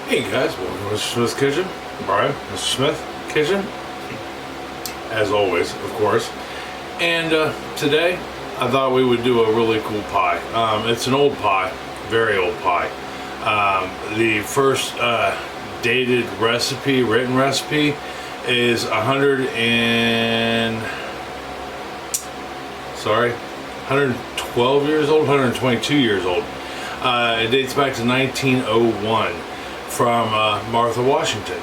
Hey guys, welcome to Mr. Smith's Kitchen. Brian, Mr. Smith Kitchen, as always, of course. And today, I thought we would do a really cool pie. It's an old pie, very old pie. The first dated recipe, written recipe, is 112 years old, 122 years old. It dates back to 1901 from Martha Washington.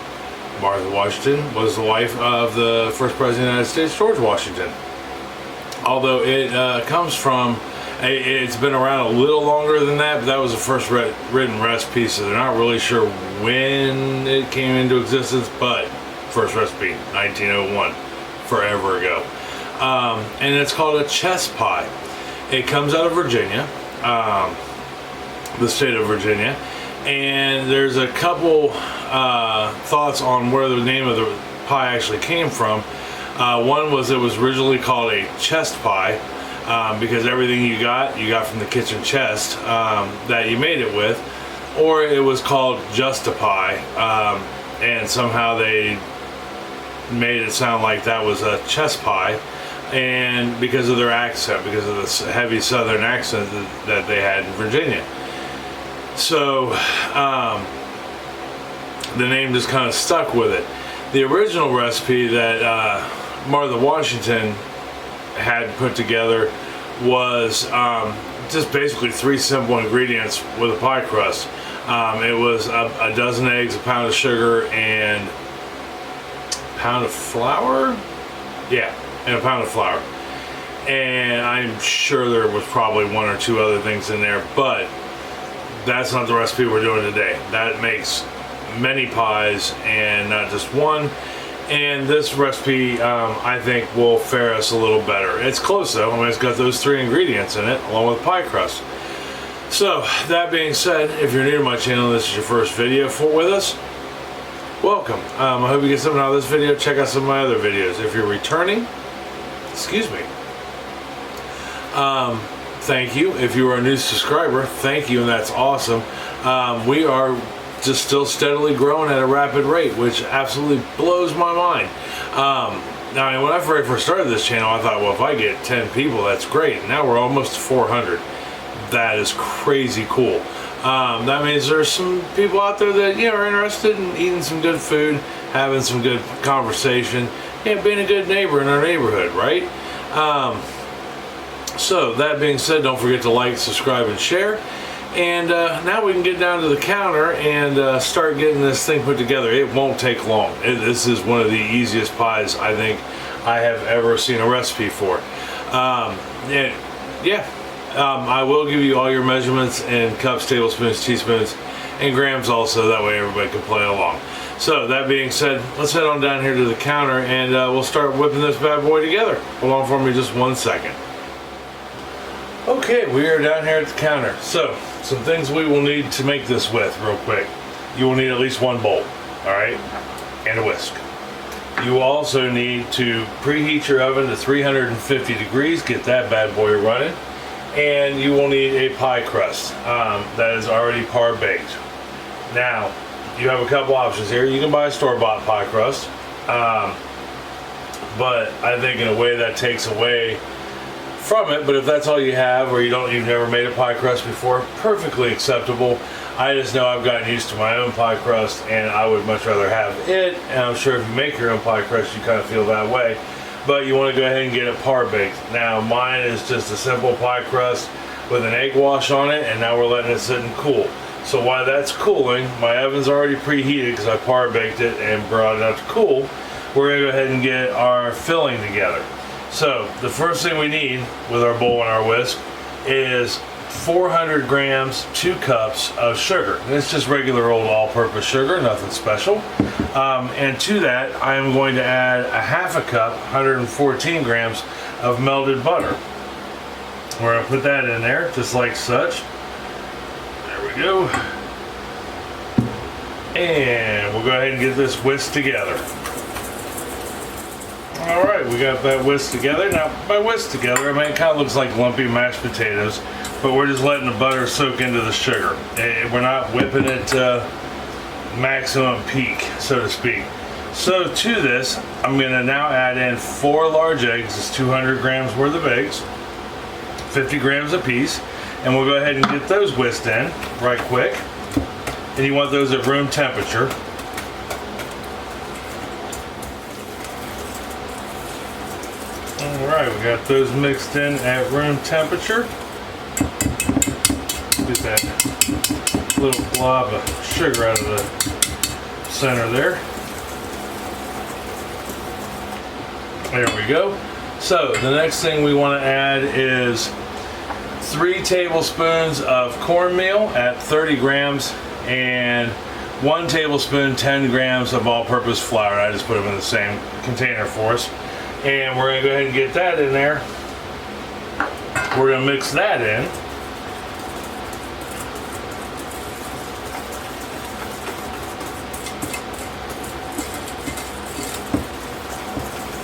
Martha Washington was the wife of the first president of the United States, George Washington. Although it comes from, it's been around a little longer than that, but that was the first written recipe, so they're not really sure when it came into existence, but first recipe, 1901, forever ago. And it's called a chess pie. It comes out of Virginia, the state of Virginia, and there's a couple thoughts on where the name of the pie actually came from. One was it was originally called a chest pie because everything you got from the kitchen chest that you made it with, or it was called just a pie, and somehow they made it sound like that was a chess pie, and because of their accent, because of this heavy southern accent that they had in Virginia. So the name just kind of stuck with it. The original recipe that Martha Washington had put together was just basically 3 simple ingredients with a pie crust. It was a dozen eggs, a pound of sugar, and a pound of flour? Yeah, and a pound of flour. And I'm sure there was probably 1 or 2 other things in there, but that's not the recipe we're doing today. That makes many pies and not just one. And this recipe, I think, will fare us a little better. It's close though. I mean, it's got those 3 ingredients in it, along with pie crust. So, that being said, if you're new to my channel, this is your first video with us, welcome. I hope you get something out of this video. Check out some of my other videos. If you're returning, excuse me, thank you. If you are a new subscriber, thank you, and that's awesome. We are just still steadily growing at a rapid rate, which absolutely blows my mind. Now, when I very first started this channel, I thought, well, if I get 10 people, that's great. Now we're almost to 400. That is crazy cool. That means there's some people out there that are interested in eating some good food, having some good conversation, and being a good neighbor in our neighborhood, right? So that being said, don't forget to like, subscribe, and share. And now we can get down to the counter and start getting this thing put together. It won't take long. This is one of the easiest pies I think I have ever seen a recipe for. I will give you all your measurements in cups, tablespoons, teaspoons, and grams also. That way everybody can play along. So that being said, let's head on down here to the counter and we'll start whipping this bad boy together. Hold on for me just 1 second. Okay, we are down here at the counter. So, some things we will need to make this with real quick. You will need at least 1 bowl, alright, and a whisk. You will also need to preheat your oven to 350 degrees, get that bad boy running. And you will need a pie crust that is already par baked. Now, you have a couple options here. You can buy a store-bought pie crust, but I think in a way that takes away from it. But if that's all you have, or you've never made a pie crust before, perfectly acceptable. I just know I've gotten used to my own pie crust, and I would much rather have it. And I'm sure if you make your own pie crust, you kind of feel that way. But you want to go ahead and get it par baked. Now, mine is just a simple pie crust with an egg wash on it, and now we're letting it sit and cool. So while that's cooling, my oven's already preheated because I par baked it and brought it out to cool. We're going to go ahead and get our filling together. So the first thing we need with our bowl and our whisk is 400 grams, 2 cups of sugar. It's just regular old all-purpose sugar, nothing special. And to that, I am going to add a half a cup, 114 grams of melted butter. We're going to put that in there, just like such. There we go. And we'll go ahead and get this whisked together. Alright, we got that whisked together. Now, by whisked together, I mean, it kind of looks like lumpy mashed potatoes, but we're just letting the butter soak into the sugar. We're not whipping it maximum peak, so to speak. So to this, I'm gonna now add in 4 large eggs. It's 200 grams worth of eggs, 50 grams a piece. And we'll go ahead and get those whisked in right quick. And you want those at room temperature. All right, we got those mixed in at room temperature. Get that little blob of sugar out of the center there. There we go. So the next thing we want to add is 3 tablespoons of cornmeal at 30 grams and 1 tablespoon, 10 grams of all-purpose flour. I just put them in the same container for us. And we're going to go ahead and get that in there. We're going to mix that in.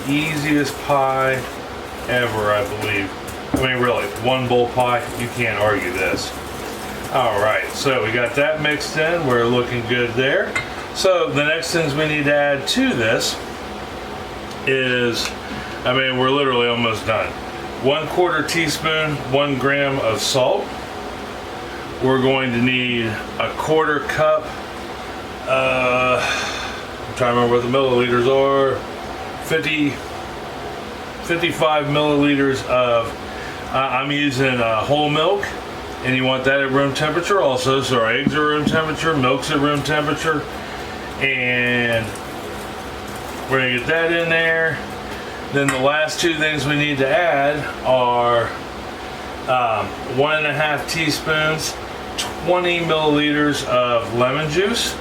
Easiest pie ever, I believe. I mean, really, 1 bowl pie, you can't argue this. All right, so we got that mixed in. We're looking good there. So the next things we need to add to this is, I mean, we're literally almost done. 1/4 teaspoon, 1 gram of salt. We're going to need a 1/4 cup, I'm trying to remember what the milliliters are, 55 milliliters of, I'm using whole milk, and you want that at room temperature also. So our eggs are room temperature, milk's at room temperature, and we're gonna get that in there. Then the last 2 things we need to add are 1.5 teaspoons, 20 milliliters of lemon juice.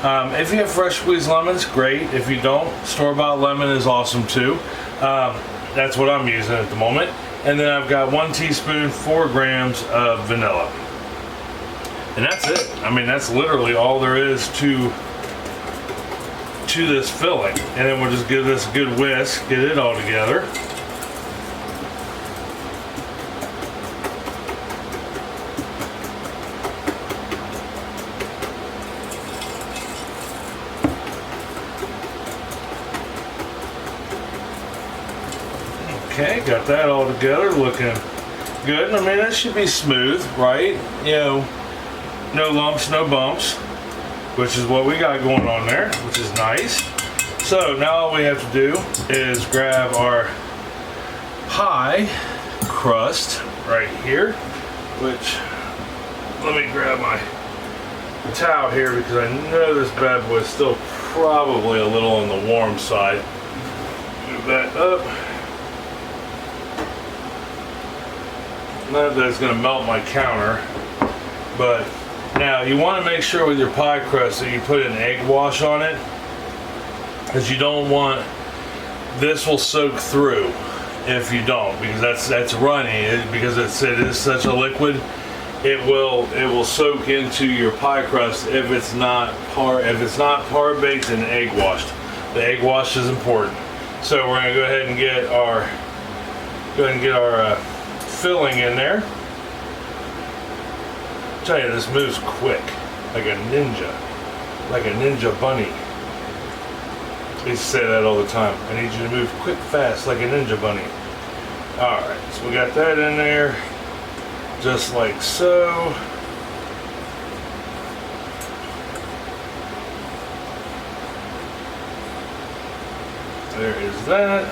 If you have fresh squeezed lemons, great. If you don't, store-bought lemon is awesome too. That's what I'm using at the moment. And then I've got 1 teaspoon, 4 grams of vanilla. And that's it. I mean, that's literally all there is to this filling. And then we'll just give this a good whisk, get it all together. Okay, got that all together, looking good. I mean, it should be smooth, right? You know, no lumps, no bumps, which is what we got going on there, which is nice. So now all we have to do is grab our pie crust right here, which, let me grab my towel here because I know this bad boy is still probably a little on the warm side. Move that up. Not that it's going to melt my counter, but now you want to make sure with your pie crust that you put an egg wash on it, because you don't want, this will soak through if you don't, because that's runny, because it is such a liquid. It will soak into your pie crust if it's not par baked and egg washed. The egg wash is important. So we're going to go ahead and get our filling in there. I tell you, this moves quick, like a ninja bunny. I used to say that all the time. I need you to move quick, fast, like a ninja bunny. All right, so we got that in there, just like so. There is that.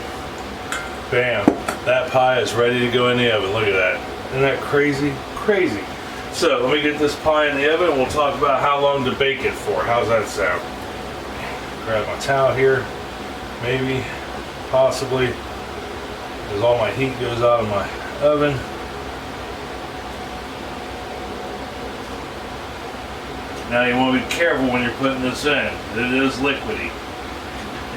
Bam. That pie is ready to go in the oven. Look at that. Isn't that crazy? Crazy. So let me get this pie in the oven and we'll talk about how long to bake it for. How's that sound? Grab my towel here. Maybe, possibly, because all my heat goes out of my oven. Now you want to be careful when you're putting this in. It is liquidy.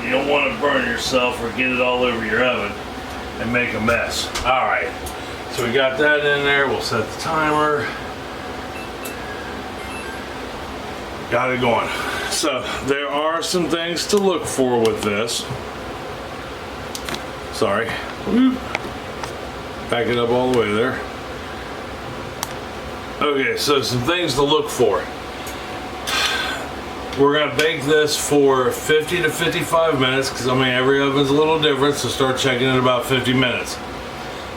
You don't want to burn yourself or get it all over your oven and make a mess. All right, so we got that in there. We'll set the timer. Got it going. So there are some things to look for with this. Sorry. Back it up all the way there. Okay, so some things to look for. we're gonna bake this for 50 to 55 minutes, because I mean every oven's a little different, so start checking in about 50 minutes.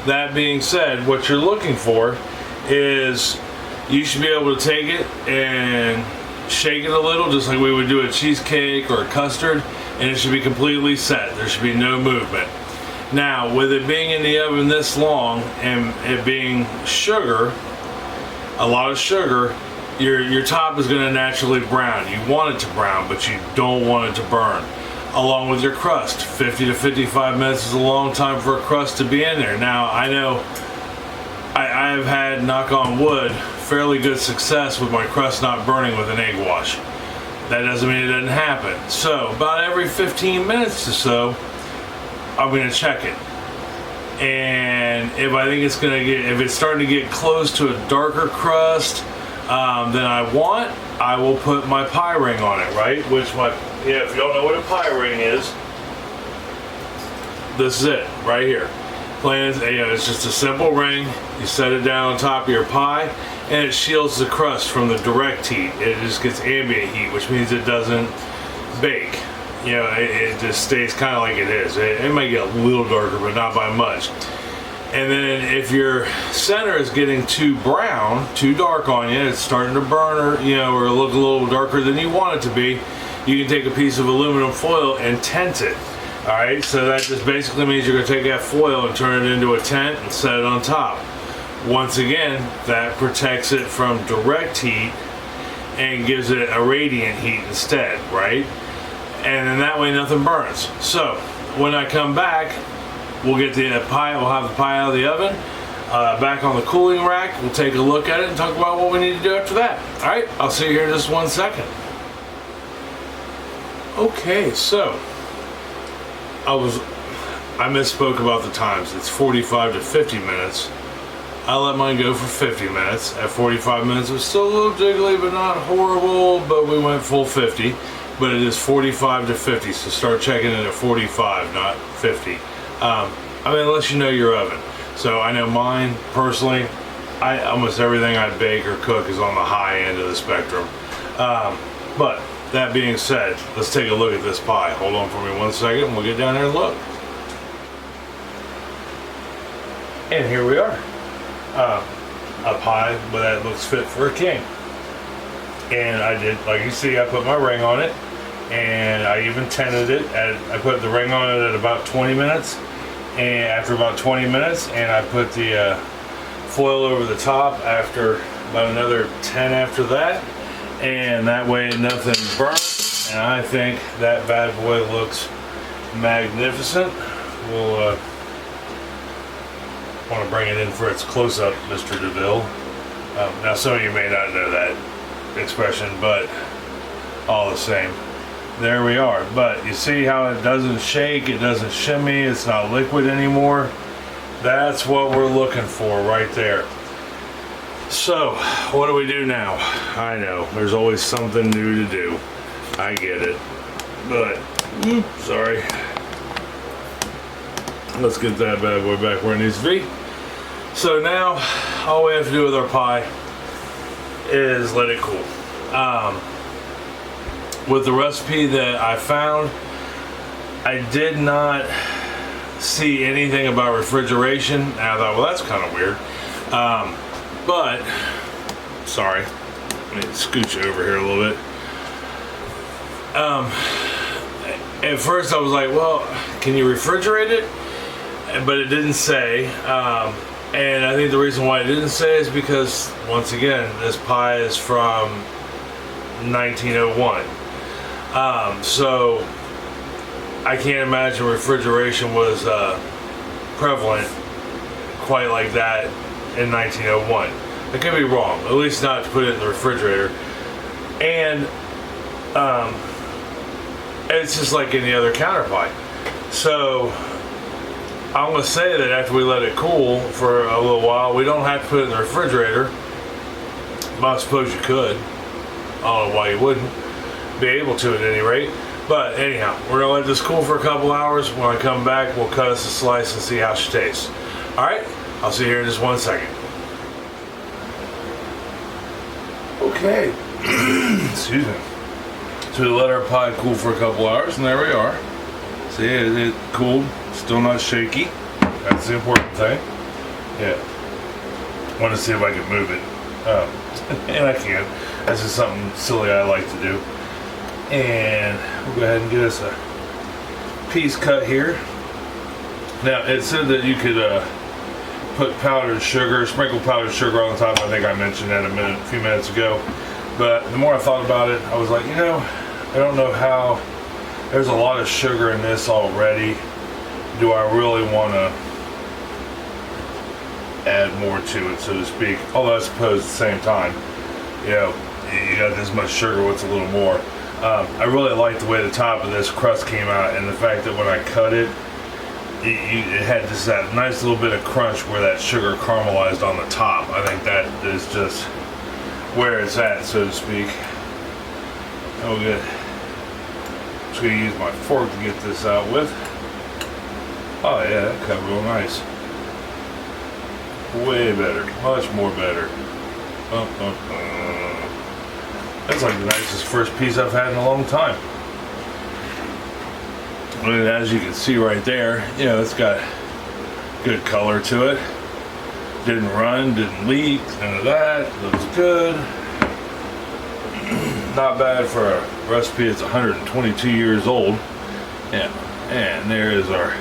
That being said, what you're looking for is you should be able to take it and shake it a little, just like we would do a cheesecake or a custard, and it should be completely set. There should be no movement. Now, with it being in the oven this long and it being sugar, a lot of sugar, your top is going to naturally brown. You want it to brown, but you don't want it to burn. Along with your crust, 50 to 55 minutes is a long time for a crust to be in there. Now, I know I have had, knock on wood, fairly good success with my crust not burning with an egg wash. That doesn't mean it doesn't happen. So, about every 15 minutes or so, I'm going to check it. And if I think it's going to get, if it's starting to get close to a darker crust than I want, I will put my pie ring on it, right? Which if you don't know what a pie ring is, this is it, right here. Plain, it's just a simple ring. You set it down on top of your pie, and it shields the crust from the direct heat. It just gets ambient heat, which means it doesn't bake. It just stays kind of like it is. It might get a little darker, but not by much. And then if your center is getting too brown, too dark on you, it's starting to burn or look a little darker than you want it to be, you can take a piece of aluminum foil and tent it. Alright, so that just basically means you're going to take that foil and turn it into a tent and set it on top. Once again, that protects it from direct heat and gives it a radiant heat instead, right? And then that way nothing burns. So, when I come back, we'll get the pie, we'll have the pie out of the oven, back on the cooling rack, we'll take a look at it and talk about what we need to do after that. Alright, I'll see you here in just 1 second. Okay, so, I misspoke about the times. It's 45 to 50 minutes. I let mine go for 50 minutes. At 45 minutes, it was still a little jiggly, but not horrible, but we went full 50. But it is 45 to 50, so start checking it at 45, not 50. Unless you know your oven. So I know mine, personally, almost everything I bake or cook is on the high end of the spectrum. But that being said, let's take a look at this pie. Hold on for me 1 second and we'll get down there and look. And here we are. A pie that looks fit for a king. And I did, like you see, I put my ring on it, and I even tented it. I put the ring on it at about 20 minutes, and after about 20 minutes, and I put the foil over the top after about another 10 after that, and that way nothing burnt. And I think that bad boy looks magnificent. We'll want to bring it in for its close-up, Mr. DeVille. Now some of you may not know that expression, but all the same, there we are. But you see how it doesn't shake, it doesn't shimmy, it's not liquid anymore. That's what we're looking for right there. So what do we do now? I know there's always something new to do, I get it, but sorry, let's get that bad boy back where it needs to be. So now all we have to do with our pie is let it cool. With the recipe that I found, I did not see anything about refrigeration, and I thought, well, that's kind of weird. But sorry, let me scooch over here a little bit. At first I was like, well, can you refrigerate it? But it didn't say. And I think the reason why it didn't say is because, once again, this pie is from 1901. So I can't imagine refrigeration was prevalent quite like that in 1901. I could be wrong, at least not to put it in the refrigerator. And it's just like any other counter pie. So I'm going to say that after we let it cool for a little while, we don't have to put it in the refrigerator. But I suppose you could. I don't know why you wouldn't be able to at any rate. But anyhow, we're going to let this cool for a couple hours. When I come back, we'll cut us a slice and see how she tastes. Alright, I'll see you here in just 1 second. Okay. Excuse me. So we let our pie cool for a couple hours, and there we are. See, it cooled, still not shaky. That's the important thing. Yeah. I want to see if I can move it. And I can. That's just something silly I like to do. And we'll go ahead and get us a piece cut here. Now, it said that you could put powdered sugar, sprinkle powdered sugar on the top. I think I mentioned that a few minutes ago. But the more I thought about it, I was like, I don't know how. There's a lot of sugar in this already. Do I really want to add more to it, so to speak? Although I suppose at the same time, you got this much sugar, what's a little more? I really like the way the top of this crust came out, and the fact that when I cut it, it had just that nice little bit of crunch where that sugar caramelized on the top. I think that is just where it's at, so to speak. Oh, good. Just gonna use my fork to get this out with. Oh yeah, that cut real nice. Way better, much more better. That's like the nicest first piece I've had in a long time. And as you can see right there, it's got good color to it. Didn't run, didn't leak, none of that. Looks good. Not bad for a recipe that's 122 years old. Yeah, and there is our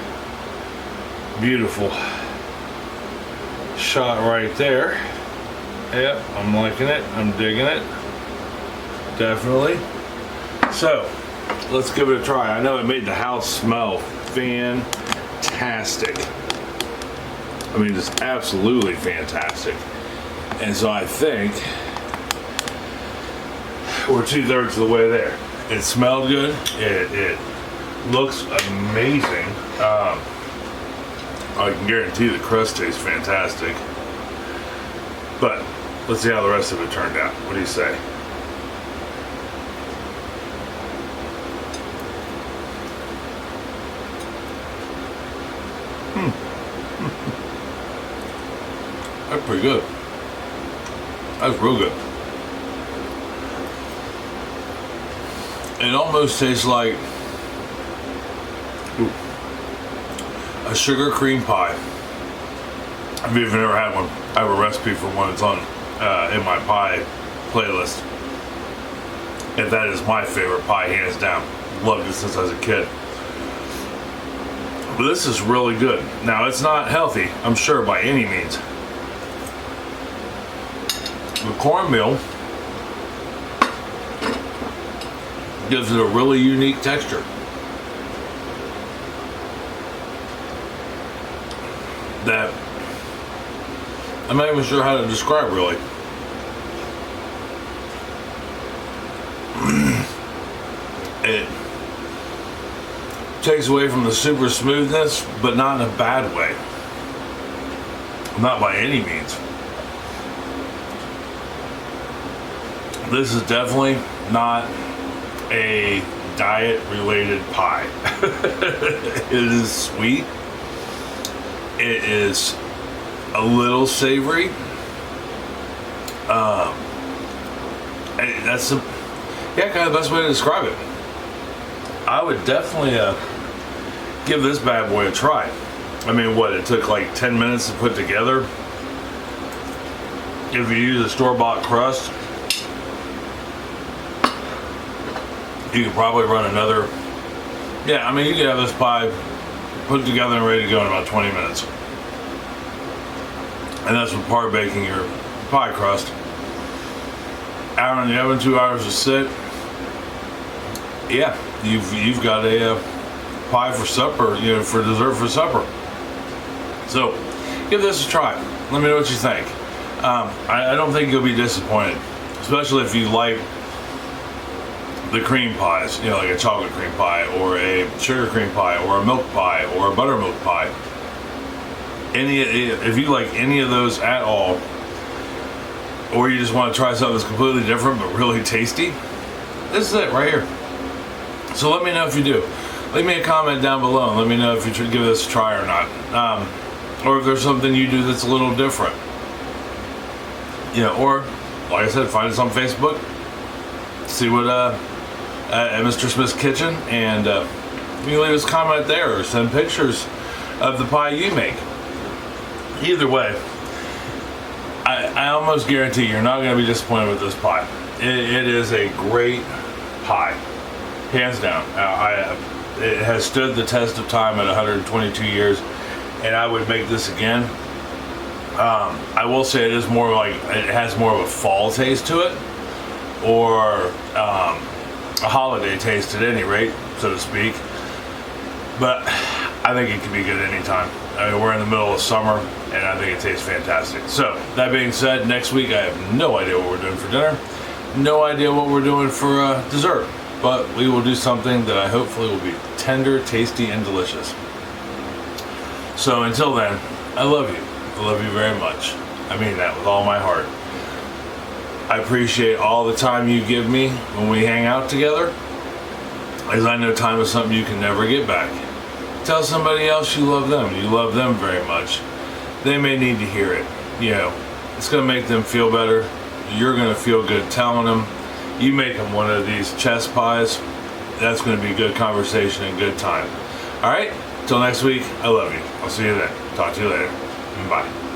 beautiful shot right there. Yep, I'm liking it. I'm digging it. Definitely. So, let's give it a try. I know it made the house smell fantastic. I mean, just absolutely fantastic. And so I think we're 2/3 of the way there. It smelled good. It looks amazing. I can guarantee the crust tastes fantastic. But let's see how the rest of it turned out. What do you say? That's pretty good. That's real good. It almost tastes like a sugar cream pie. If you've never had one, I have a recipe for one. It's on in my pie playlist. And that is my favorite pie, hands down. Loved it since I was a kid. But this is really good. Now, it's not healthy, I'm sure, by any means. The cornmeal gives it a really unique texture. That I'm not even sure how to describe, really. It takes away from the super smoothness, but not in a bad way. Not by any means. This is definitely not a diet-related pie. It is sweet. It is a little savory. That's kind of the best way to describe it. I would definitely give this bad boy a try. I mean, it took like 10 minutes to put together. If you use a store-bought crust, you could probably run another. Yeah, I mean, you could have this pie put together and ready to go in about 20 minutes. And that's with par baking your pie crust. Hour in the oven, 2 hours to sit. Yeah, you've got a pie for supper, for dessert for supper. So, give this a try. Let me know what you think. I don't think you'll be disappointed, especially if you like the cream pies, like a chocolate cream pie or a sugar cream pie or a milk pie or a buttermilk pie. If you like any of those at all, or you just want to try something that's completely different but really tasty, this is it right here. So let me know if you do. Leave me a comment down below and let me know if you should give this a try or not. Or if there's something you do that's a little different. Or, like I said, find us on Facebook. See what at Mr. Smith's Kitchen, and you can leave us a comment there or send pictures of the pie you make. Either way, I almost guarantee you're not going to be disappointed with this pie. It is a great pie, hands down. It has stood the test of time at 122 years, and I would make this again. I will say it is more like, it has more of a fall taste to it, or a holiday taste at any rate, so to speak. But I think it can be good anytime. I mean, we're in the middle of summer, and I think it tastes fantastic. So, that being said, next week I have no idea what we're doing for dinner. No idea what we're doing for dessert. But we will do something that I hopefully will be tender, tasty, and delicious. So, until then, I love you. I love you very much. I mean that with all my heart. I appreciate all the time you give me when we hang out together, as I know time is something you can never get back. Tell somebody else you love them. You love them very much. They may need to hear it. You know, it's going to make them feel better. You're going to feel good telling them. You make them one of these chess pies. That's going to be good conversation and good time. All right? Till next week, I love you. I'll see you then. Talk to you later. Bye.